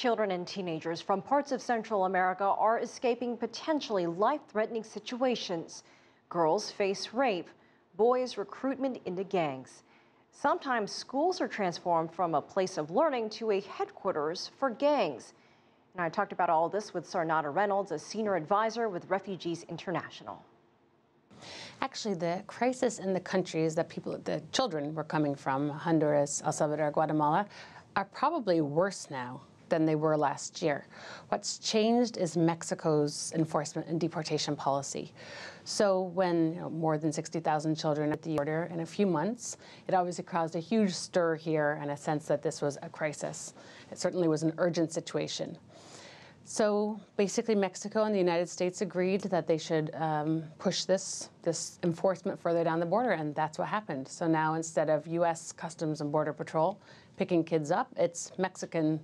Children and teenagers from parts of Central America are escaping potentially life-threatening situations. Girls face rape, boys recruitment into gangs. Sometimes schools are transformed from a place of learning to a headquarters for gangs. And I talked about all this with Sarnata Reynolds, a senior advisor with Refugees International. Actually, the crisis in the countries that the children were coming from, Honduras, El Salvador, Guatemala, are probably worse now than they were last year. What's changed is Mexico's enforcement and deportation policy. So when more than 60,000 children at the border in a few months, it obviously caused a huge stir here and a sense that this was a crisis. It certainly was an urgent situation. So basically Mexico and the United States agreed that they should push this enforcement further down the border, and that's what happened. So now instead of U.S. Customs and Border Patrol picking kids up, it's Mexican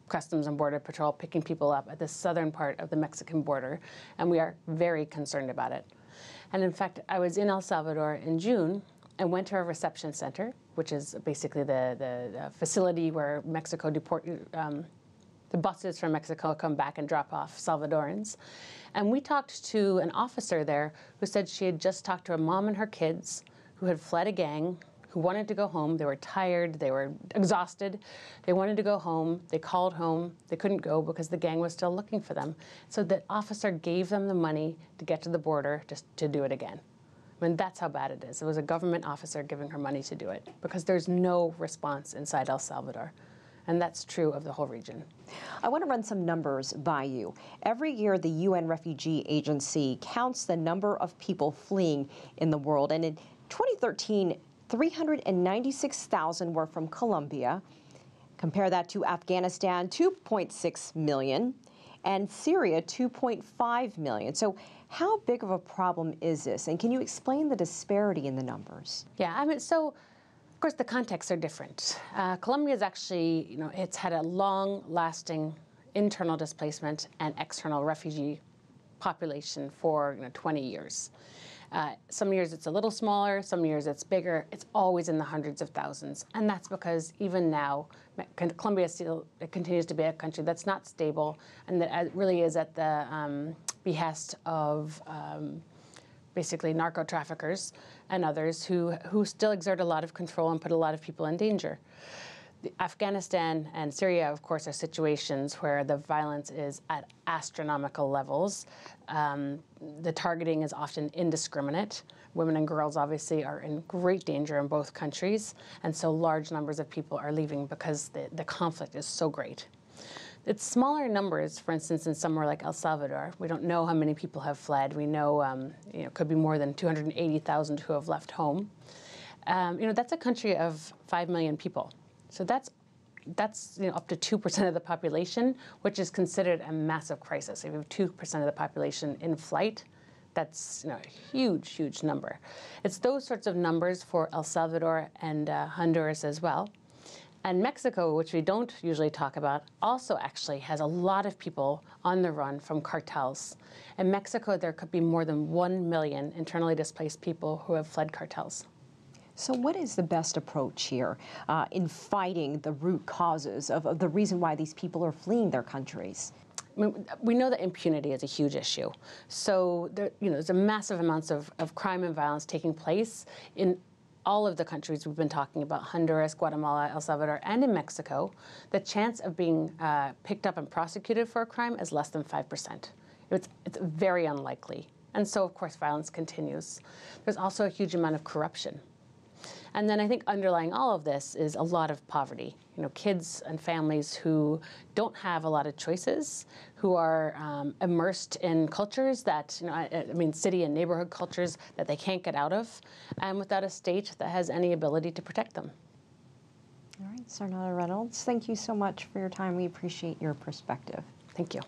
Customs and Border Patrol picking people up at the southern part of the Mexican border, and we are very concerned about it. And in fact, I was in El Salvador in June and went to a reception center, which is basically the facility where Mexico the buses from Mexico come back and drop off Salvadorans. And we talked to an officer there who said she had just talked to a mom and her kids who had fled a gang, who wanted to go home. They were tired, they were exhausted. They wanted to go home. They called home. They couldn't go because the gang was still looking for them. So the officer gave them the money to get to the border just to do it again. I mean, that's how bad it is. It was a government officer giving her money to do it because there's no response inside El Salvador. And that's true of the whole region. I want to run some numbers by you. Every year, the UN Refugee Agency counts the number of people fleeing in the world. And in 2013, 396,000 were from Colombia. Compare that to Afghanistan, 2.6 million, and Syria, 2.5 million. So how big of a problem is this? And can you explain the disparity in the numbers? Yeah, I mean, so of course, the contexts are different. Colombia is actually, it's had a long-lasting internal displacement and external refugee population for 20 years. Some years it's a little smaller, some years it's bigger. It's always in the hundreds of thousands. And that's because even now, Colombia still continues to be a country that's not stable and that really is at the behest of basically narco-traffickers and others who still exert a lot of control and put a lot of people in danger. Afghanistan and Syria, of course, are situations where the violence is at astronomical levels. The targeting is often indiscriminate. Women and girls obviously are in great danger in both countries, and so large numbers of people are leaving because the conflict is so great. It's smaller numbers, for instance, in somewhere like El Salvador. We don't know how many people have fled. We know, it could be more than 280,000 who have left home. That's a country of 5 million people. So that's up to 2% of the population, which is considered a massive crisis. If you have 2% of the population in flight, that's a huge, huge number. It's those sorts of numbers for El Salvador and Honduras as well. And Mexico, which we don't usually talk about, also actually has a lot of people on the run from cartels. In Mexico, there could be more than 1 million internally displaced people who have fled cartels. So what is the best approach here in fighting the root causes of the reason why these people are fleeing their countries? I mean, we know that impunity is a huge issue. So there's a massive amounts of crime and violence taking place in all of the countries we've been talking about, Honduras, Guatemala, El Salvador, and in Mexico. The chance of being picked up and prosecuted for a crime is less than 5%. It's very unlikely. And so, of course, violence continues. There's also a huge amount of corruption. And then I think underlying all of this is a lot of poverty. Kids and families who don't have a lot of choices, who are immersed in cultures that, city and neighborhood cultures that they can't get out of, and without a state that has any ability to protect them. All right, Sarnata Reynolds, thank you so much for your time. We appreciate your perspective. Thank you.